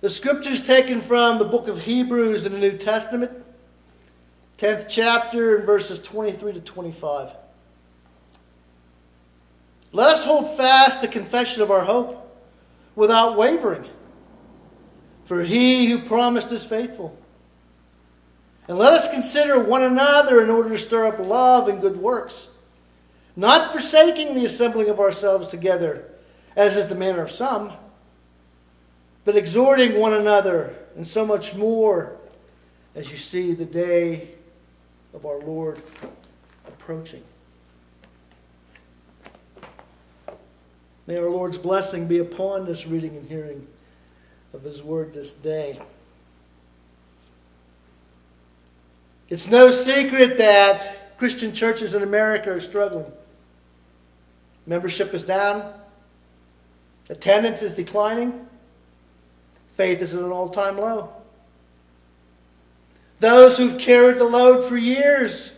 The scripture is taken from the book of Hebrews in the New Testament, 10th chapter and verses 23 to 25. Let us hold fast the confession of our hope without wavering, for he who promised is faithful. And let us consider one another in order to stir up love and good works, not forsaking the assembling of ourselves together, as is the manner of some, but exhorting one another, and so much more as you see the day of our Lord approaching. May our Lord's blessing be upon this reading and hearing of His word this day. It's no secret that Christian churches in America are struggling. Membership is down. Attendance is declining. Faith is at an all-time low. Those who've carried the load for years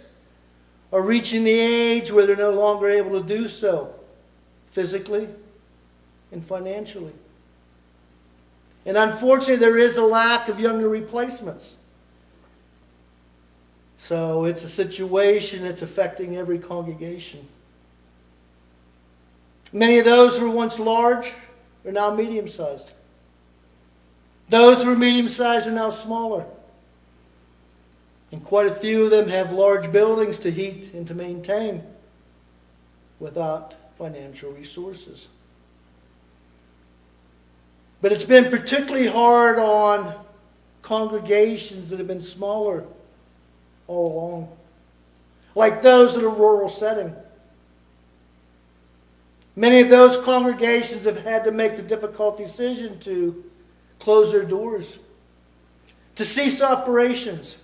are reaching the age where they're no longer able to do so, physically and financially. And unfortunately, there is a lack of younger replacements. So it's a situation that's affecting every congregation. Many of those who were once large are now medium-sized. Those who were medium-sized are now smaller. And quite a few of them have large buildings to heat and to maintain without financial resources. But it's been particularly hard on congregations that have been smaller all along, like those in a rural setting. Many of those congregations have had to make the difficult decision to close their doors, to cease operations,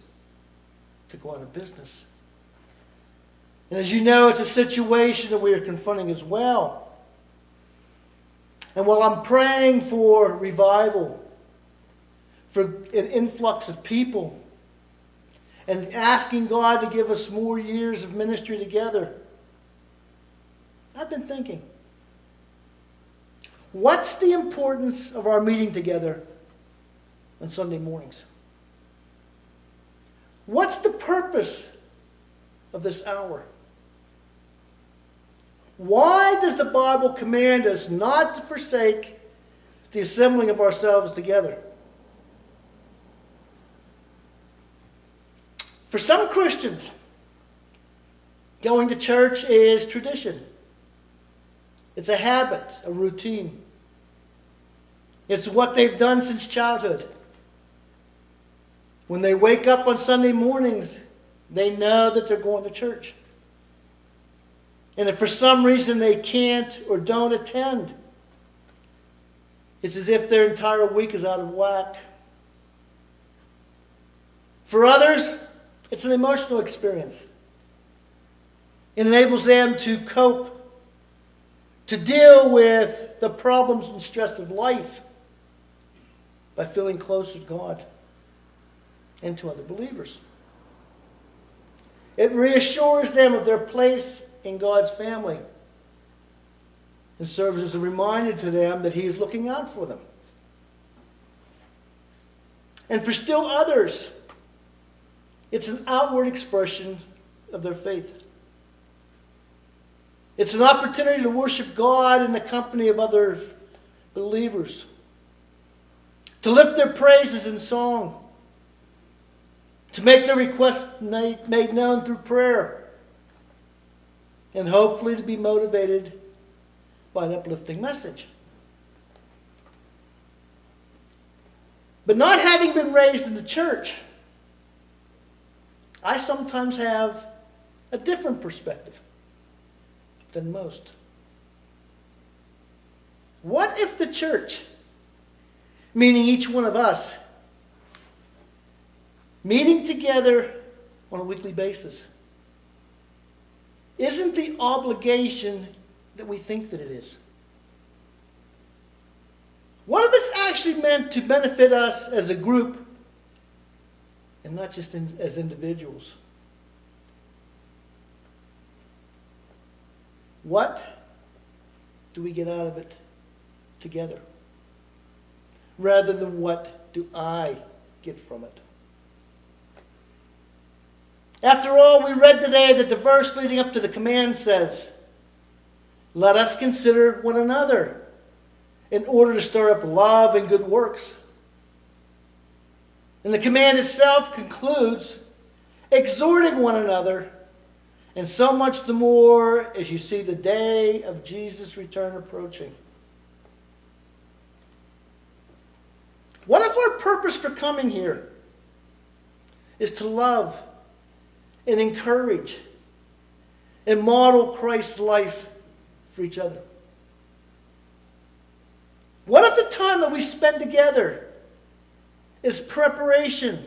to go out of business. And as you know, it's a situation that we are confronting as well. And while I'm praying for revival, for an influx of people, and asking God to give us more years of ministry together, I've been thinking, what's the importance of our meeting together on Sunday mornings? What's the purpose of this hour? Why does the Bible command us not to forsake the assembling of ourselves together? For some Christians, going to church is tradition. It's a habit, a routine. It's what they've done since childhood. When they wake up on Sunday mornings, they know that they're going to church. And if for some reason they can't or don't attend, it's as if their entire week is out of whack. For others, it's an emotional experience. It enables them to cope, to deal with the problems and stress of life by feeling close to God and to other believers. It reassures them of their place in God's family and serves as a reminder to them that He is looking out for them. And for still others, it's an outward expression of their faith. It's an opportunity to worship God in the company of other believers, to lift their praises in song, to make their requests made known through prayer, and hopefully to be motivated by an uplifting message. But not having been raised in the church, I sometimes have a different perspective than most. What if the church, meaning each one of us, meeting together on a weekly basis, isn't the obligation that we think that it is? What if it's actually meant to benefit us as a group and not just as individuals? What do we get out of it together? rather than what do I get from it. After all, we read today that the verse leading up to the command says, let us consider one another in order to stir up love and good works. And the command itself concludes, exhorting one another, and so much the more as you see the day of Jesus' return approaching. What if our purpose for coming here is to love and encourage and model Christ's life for each other? What if the time that we spend together is preparation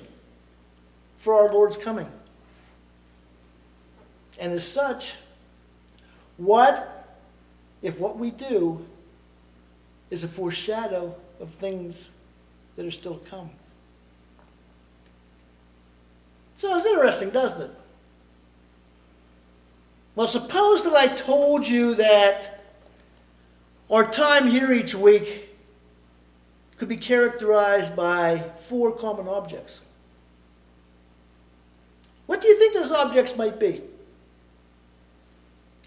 for our Lord's coming? And as such, what if what we do is a foreshadow of things that are still to come? So it's interesting, doesn't it? Well, suppose that I told you that our time here each week could be characterized by 4 common objects. What do you think those objects might be?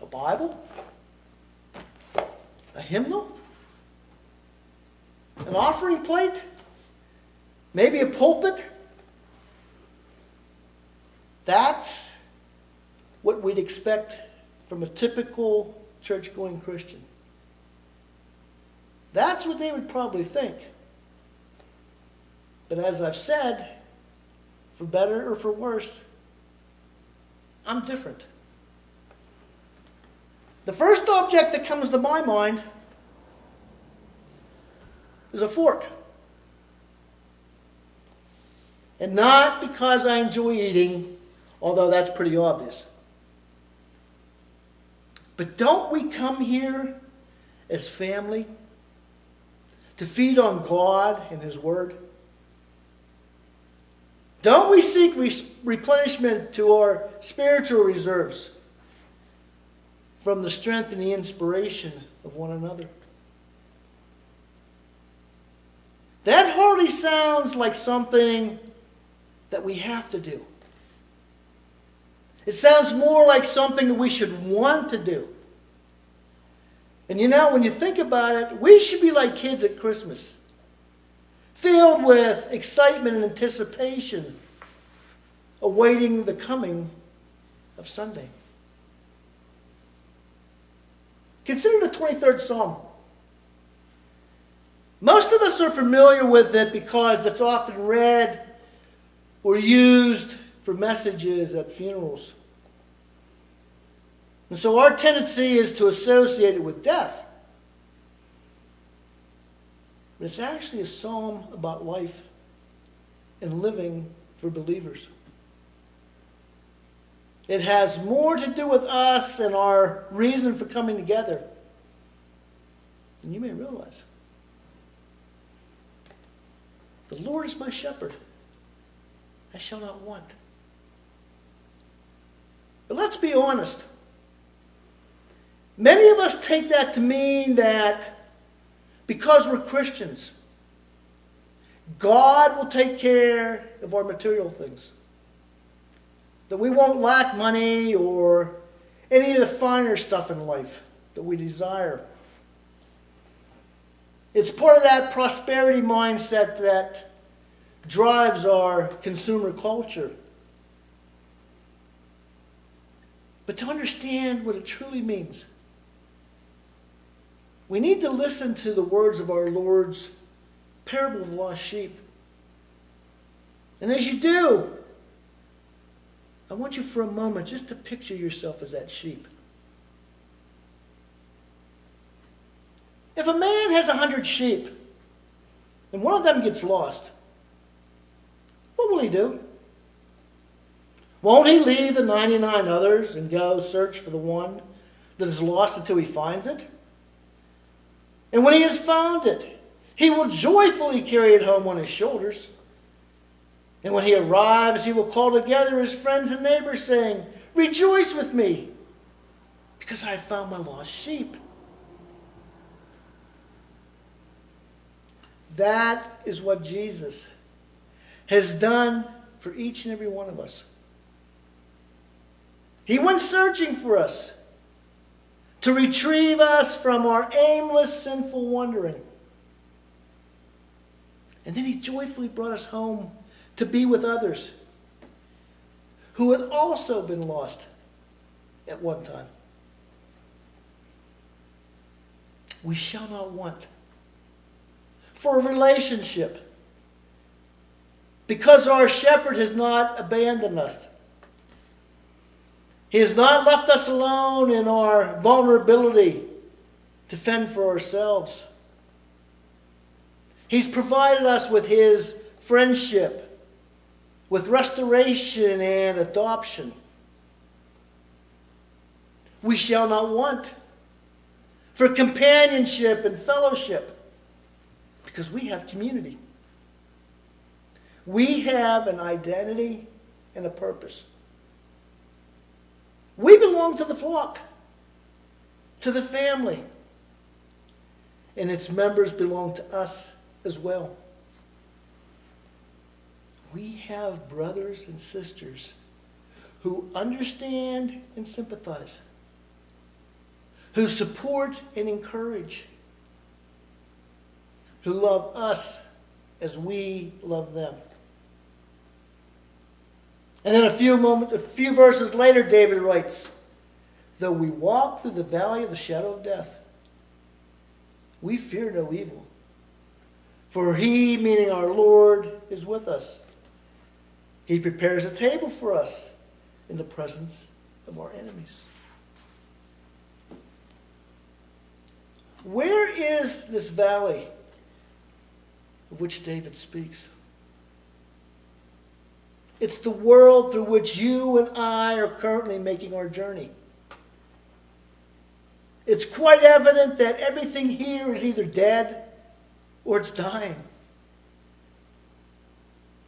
A Bible? A hymnal? An offering plate? Maybe a pulpit? That's what we'd expect from a typical church-going Christian. That's what they would probably think. But as I've said, for better or for worse, I'm different. The first object that comes to my mind is a fork. And not because I enjoy eating, although that's pretty obvious. But don't we come here as family to feed on God and His Word? Don't we seek replenishment to our spiritual reserves from the strength and the inspiration of one another? That hardly sounds like something that we have to do. It sounds more like something that we should want to do. And you know, when you think about it, we should be like kids at Christmas, filled with excitement and anticipation, awaiting the coming of Sunday. Consider the 23rd Psalm. Most of us are familiar with it because it's often read or used for messages at funerals. And so our tendency is to associate it with death. But it's actually a psalm about life and living for believers. It has more to do with us and our reason for coming together than you may realize. The Lord is my shepherd. I shall not want. But let's be honest. Many of us take that to mean that because we're Christians, God will take care of our material things. That we won't lack money or any of the finer stuff in life that we desire. It's part of that prosperity mindset that drives our consumer culture. But to understand what it truly means, we need to listen to the words of our Lord's parable of the lost sheep. And as you do, I want you for a moment just to picture yourself as that sheep. If a man has 100 sheep and one of them gets lost, what will he do? Won't he leave the 99 others and go search for the one that is lost until he finds it? And when he has found it, he will joyfully carry it home on his shoulders. And when he arrives, he will call together his friends and neighbors, saying, "Rejoice with me, because I have found my lost sheep." That is what Jesus has done for each and every one of us. He went searching for us to retrieve us from our aimless, sinful wandering. And then he joyfully brought us home to be with others who had also been lost at one time. We shall not want for a relationship because our shepherd has not abandoned us. He has not left us alone in our vulnerability to fend for ourselves. He's provided us with his friendship, with restoration and adoption. We shall not want for companionship and fellowship because we have community. We have an identity and a purpose. We belong to the flock, to the family, and its members belong to us as well. We have brothers and sisters who understand and sympathize, who support and encourage, who love us as we love them. And then a few verses later, David writes, though we walk through the valley of the shadow of death, we fear no evil. For he, meaning our Lord, is with us. He prepares a table for us in the presence of our enemies. Where is this valley of which David speaks? It's the world through which you and I are currently making our journey. It's quite evident that everything here is either dead or it's dying.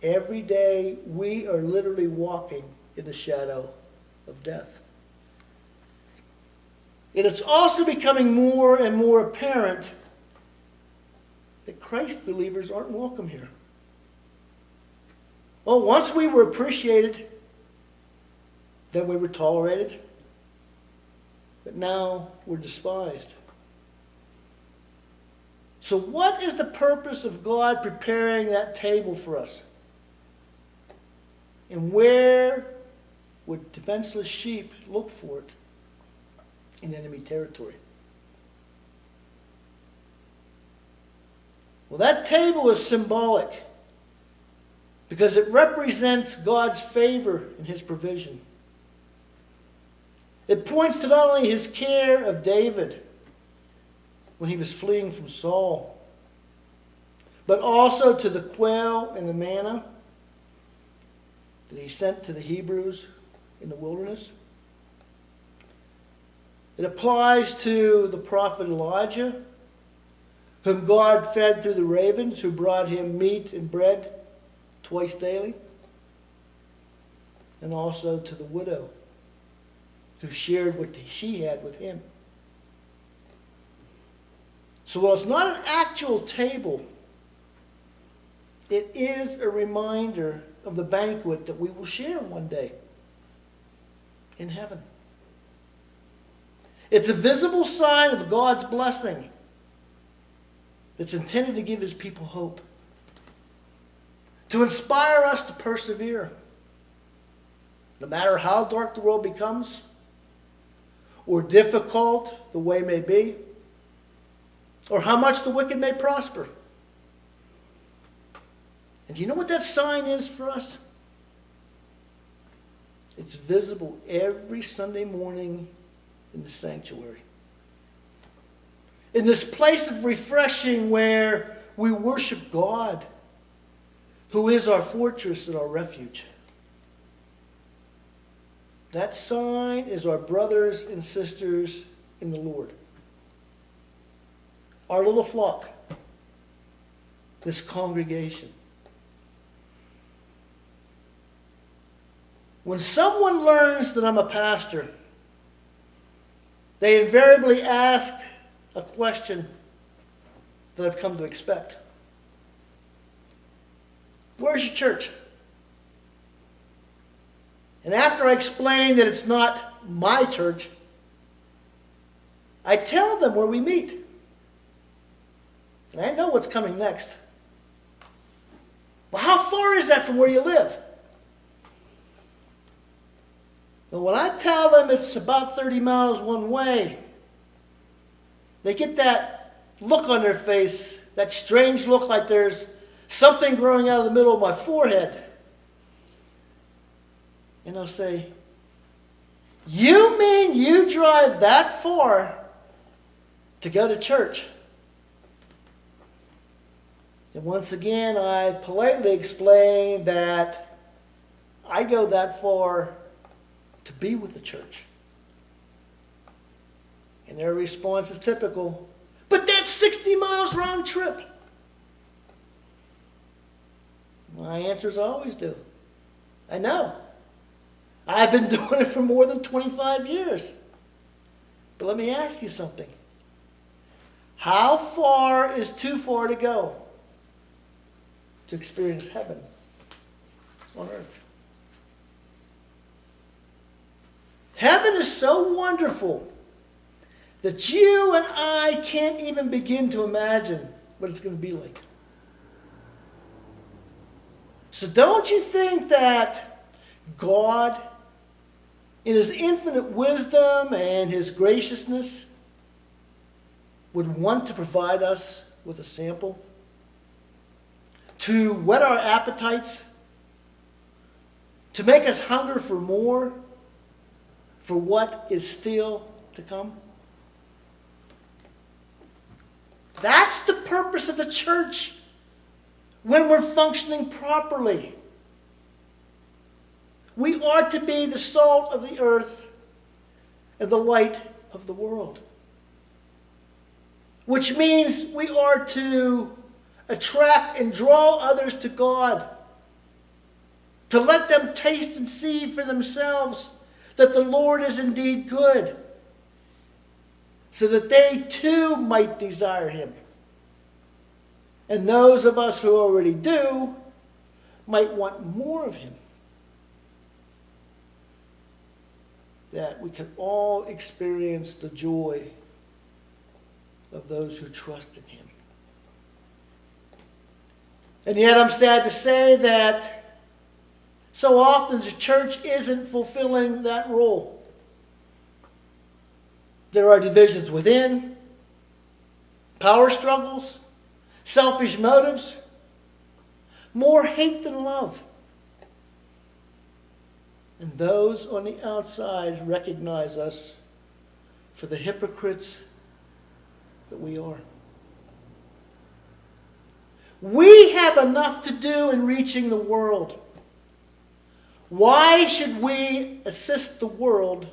Every day we are literally walking in the shadow of death. And it's also becoming more and more apparent that Christ believers aren't welcome here. Well, once we were appreciated, then we were tolerated, but now we're despised. So what is the purpose of God preparing that table for us? And where would defenseless sheep look for it in enemy territory? Well, that table is symbolic because it represents God's favor and his provision. It points to not only his care of David when he was fleeing from Saul, but also to the quail and the manna that he sent to the Hebrews in the wilderness. It applies to the prophet Elijah, whom God fed through the ravens, who brought him meat and bread twice daily. And also to the widow, who shared what she had with him. So while it's not an actual table, it is a reminder of the banquet that we will share one day in heaven. It's a visible sign of God's blessing that's intended to give his people hope, to inspire us to persevere, no matter how dark the world becomes or difficult the way may be, or how much the wicked may prosper. And do you know what that sign is for us? It's visible every Sunday morning in the sanctuary. In this place of refreshing where we worship God, who is our fortress and our refuge. That sign is our brothers and sisters in the Lord. Our little flock, this congregation. When someone learns that I'm a pastor, they invariably ask a question that I've come to expect. Where's your church? And after I explain that it's not my church, I tell them where we meet. And I know what's coming next. Well, how far is that from where you live? Well, when I tell them it's about 30 miles one way, they get that look on their face, that strange look like there's something growing out of the middle of my forehead. And they'll say, "You mean you drive that far to go to church?" And once again, I politely explain that I go that far to be with the church. And their response is typical. "But that's 60 miles round trip." My answer is I always do. I know. I've been doing it for more than 25 years. But let me ask you something. How far is too far to go to experience heaven on earth? Heaven is so wonderful that you and I can't even begin to imagine what it's going to be like. So don't you think that God, in His infinite wisdom and His graciousness, would want to provide us with a sample to whet our appetites, to make us hunger for more, for what is still to come? That's the purpose of the church when we're functioning properly. We are to be the salt of the earth and the light of the world. Which means we are to attract and draw others to God. To let them taste and see for themselves that the Lord is indeed good. So that they too might desire Him. And those of us who already do might want more of Him. That we can all experience the joy of those who trust in Him. And yet I'm sad to say that so often the church isn't fulfilling that role. There are divisions within, power struggles, selfish motives, more hate than love. And those on the outside recognize us for the hypocrites that we are. We have enough to do in reaching the world. Why should we assist the world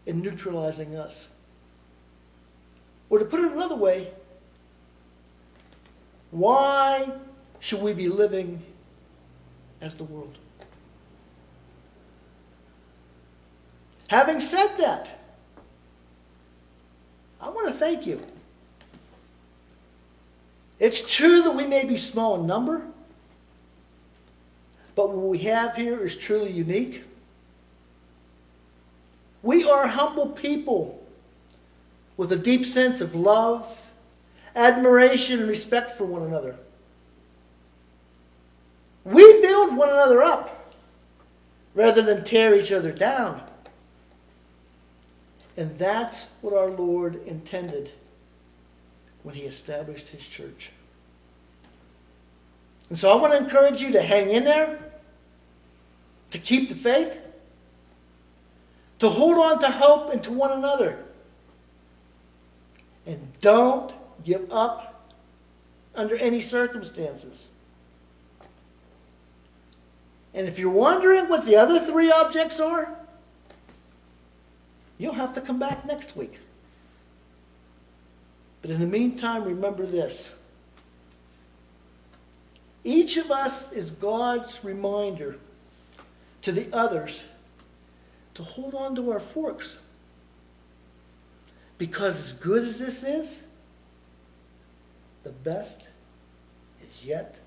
in neutralizing us? Or to put it another way, why should we be living as the world? Having said that, I want to thank you. It's true that we may be small in number, but what we have here is truly unique. We are humble people with a deep sense of love, admiration, and respect for one another. We build one another up rather than tear each other down. And that's what our Lord intended when He established His church. And so I want to encourage you to hang in there, to keep the faith, to hold on to hope and to one another. And don't give up under any circumstances. And if you're wondering what the other three objects are, you'll have to come back next week. But in the meantime, remember this. Each of us is God's reminder to the others to hold on to our forks. Because as good as this is, the best is yet